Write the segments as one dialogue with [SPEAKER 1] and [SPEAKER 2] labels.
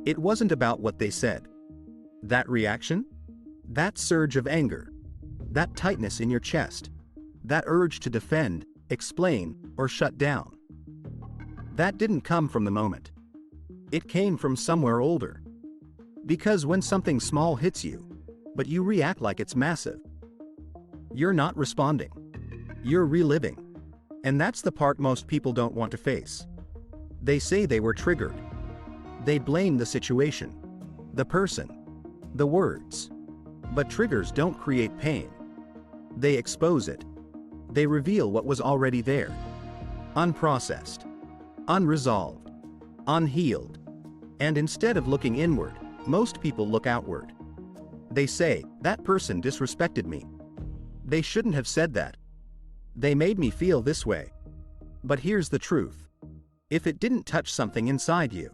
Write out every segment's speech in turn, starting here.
[SPEAKER 1] It wasn't about what they said. That reaction? That surge of anger? That tightness in your chest? That urge to defend, explain, or shut down? That didn't come from the moment. It came from somewhere older. Because when something small hits you, but you react like it's massive, you're not responding. You're reliving. And that's the part most people don't want to face. They say they were triggered. They blame the situation, the person, the words. But triggers don't create pain. They expose it. They reveal what was already there. Unprocessed, unresolved, unhealed. And instead of looking inward, most people look outward. They say, that person disrespected me. They shouldn't have said that. They made me feel this way. But here's the truth. If it didn't touch something inside you,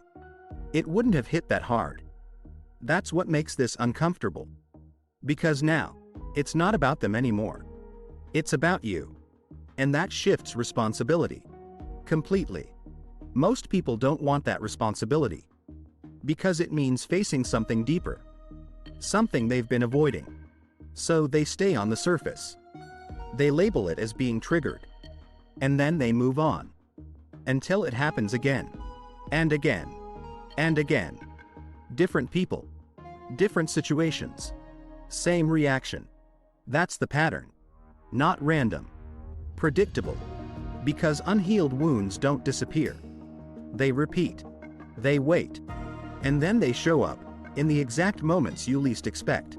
[SPEAKER 1] it wouldn't have hit that hard. That's what makes this uncomfortable. Because now, it's not about them anymore. It's about you. And that shifts responsibility. Completely. Most people don't want that responsibility. Because it means facing something deeper. Something they've been avoiding. So they stay on the surface. They label it as being triggered. And then they move on. Until it happens again. And again. And again. Different people. Different situations. Same reaction. That's the pattern. Not random. Predictable. Because unhealed wounds don't disappear. They repeat. They wait. And then they show up, in the exact moments you least expect.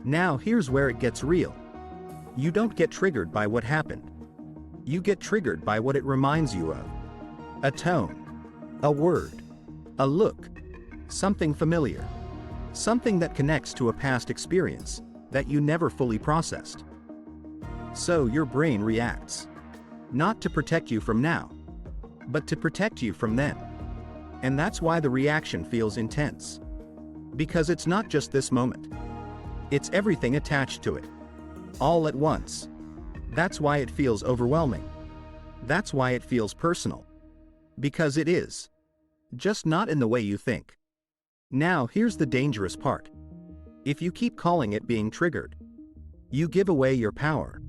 [SPEAKER 1] Now here's where it gets real. You don't get triggered by what happened. You get triggered by what it reminds you of. A tone. A word. A look. Something familiar. Something that connects to a past experience that you never fully processed. So your brain reacts. Not to protect you from now, but to protect you from then. And that's why the reaction feels intense. Because it's not just this moment. It's everything attached to it. All at once. That's why it feels overwhelming. That's why it feels personal. Because it is. Just not in the way you think. Now here's the dangerous part. If you keep calling it being triggered, you give away your power.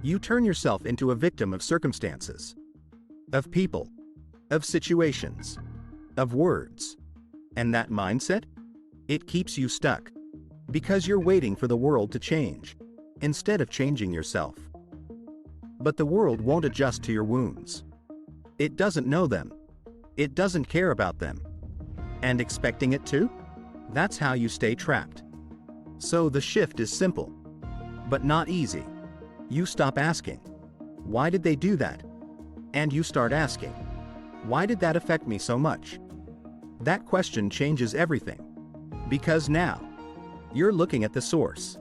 [SPEAKER 1] You turn yourself into a victim of circumstances. Of people. Of situations. Of words. And that mindset? It keeps you stuck. Because you're waiting for the world to change, instead of changing yourself. But the world won't adjust to your wounds. It doesn't know them. It doesn't care about them. And expecting it to? That's how you stay trapped. So the shift is simple. But not easy. You stop asking, why did they do that? And you start asking, why did that affect me so much? That question changes everything. Because now, you're looking at the source.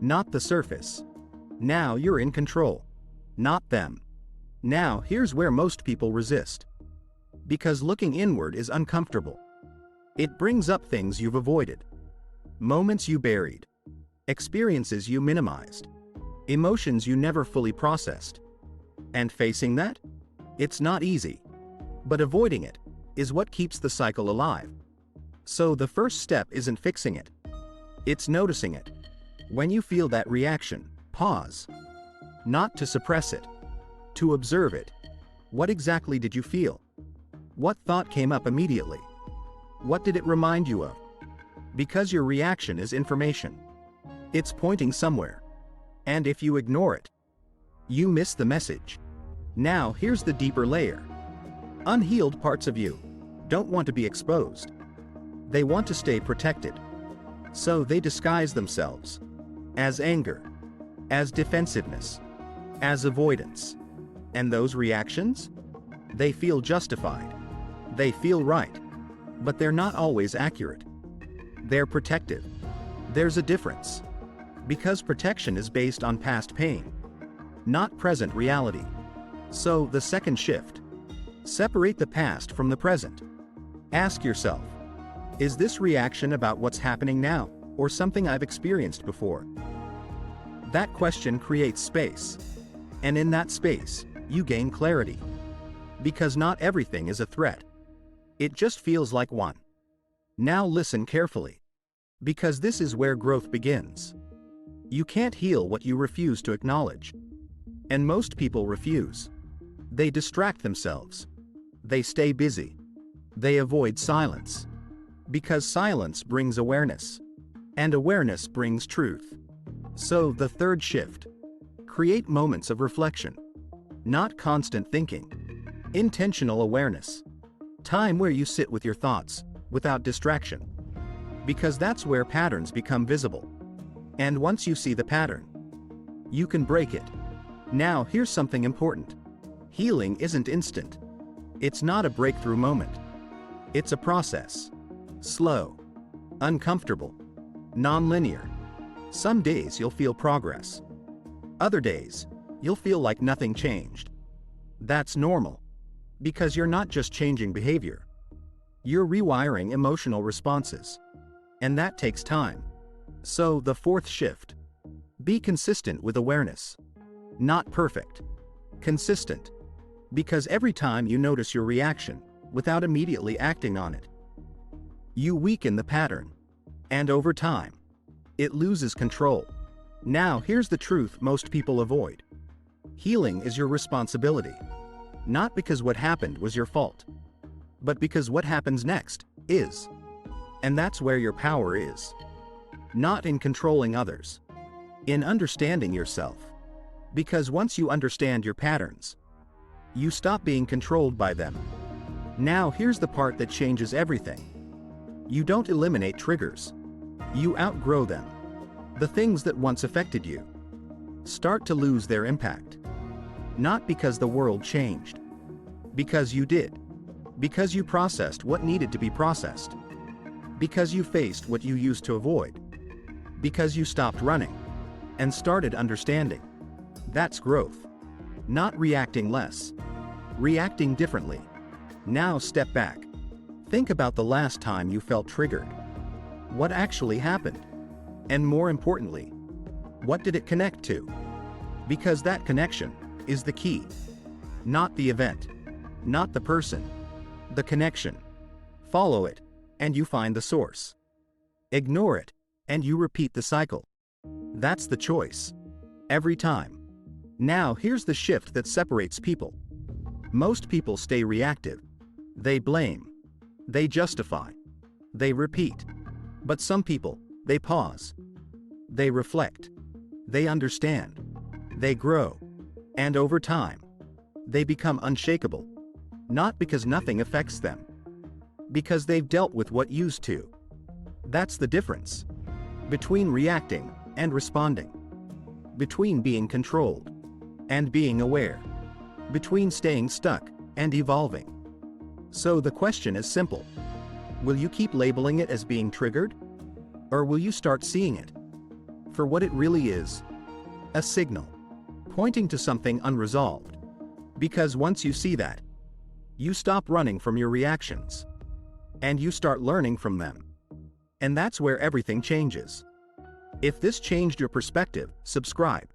[SPEAKER 1] Not the surface. Now you're in control. Not them. Now here's where most people resist. Because looking inward is uncomfortable. It brings up things you've avoided. Moments you buried. Experiences you minimized. Emotions you never fully processed. And facing that? It's not easy. But avoiding it is what keeps the cycle alive. So the first step isn't fixing it. It's noticing it. When you feel that reaction, pause. Not to suppress it. To observe it. What exactly did you feel? What thought came up immediately? What did it remind you of? Because your reaction is information. It's pointing somewhere. And if you ignore it, you miss the message. Now here's the deeper layer. Unhealed parts of you don't want to be exposed. They want to stay protected. So they disguise themselves as anger, as defensiveness, as avoidance. And those reactions? They feel justified. They feel right. But they're not always accurate. They're protective. There's a difference. Because protection is based on past pain, not present reality. So the second shift. Separate the past from the present. Ask yourself, is this reaction about what's happening now, or something I've experienced before? That question creates space. And in that space, you gain clarity. Because not everything is a threat. It just feels like one. Now listen carefully. Because this is where growth begins. You can't heal what you refuse to acknowledge. And most people refuse. They distract themselves. They stay busy. They avoid silence. Because silence brings awareness. And awareness brings truth. So, the third shift. Create moments of reflection. Not constant thinking. Intentional awareness. Time where you sit with your thoughts, without distraction. Because that's where patterns become visible. And once you see the pattern, you can break it. Now, here's something important. Healing isn't instant. It's not a breakthrough moment. It's a process. Slow. Uncomfortable. Non-linear. Some days you'll feel progress. Other days, you'll feel like nothing changed. That's normal. Because you're not just changing behavior. You're rewiring emotional responses. And that takes time. So, the fourth shift. Be consistent with awareness. Not perfect. Consistent. Because every time you notice your reaction, without immediately acting on it, you weaken the pattern. And over time, it loses control. Now, here's the truth most people avoid. Healing is your responsibility. Not because what happened was your fault, but because what happens next is. And that's where your power is. Not in controlling others. In understanding yourself. Because once you understand your patterns, you stop being controlled by them. Now, here's the part that changes everything. You don't eliminate triggers. You outgrow them. The things that once affected you start to lose their impact. Not because the world changed. Because you did. Because you processed what needed to be processed. Because you faced what you used to avoid. Because you stopped running and started understanding. That's growth. Not reacting less. Reacting differently. Now step back. Think about the last time you felt triggered. What actually happened? And more importantly, what did it connect to? Because that connection is the key. Not the event. Not the person. The connection. Follow it, and you find the source. Ignore it, and you repeat the cycle. That's the choice. Every time. Now, here's the shift that separates people. Most people stay reactive. They blame. They justify. They repeat. But some people, they pause. They reflect. They understand. They grow. And over time, they become unshakable. Not because nothing affects them. Because they've dealt with what used to. That's the difference. Between reacting and responding. Between being controlled and being aware. Between staying stuck and evolving. So the question is simple. Will you keep labeling it as being triggered? Or will you start seeing it for what it really is? A signal. Pointing to something unresolved. Because once you see that, you stop running from your reactions. And you start learning from them. And that's where everything changes. If this changed your perspective, subscribe.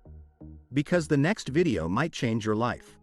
[SPEAKER 1] Because the next video might change your life.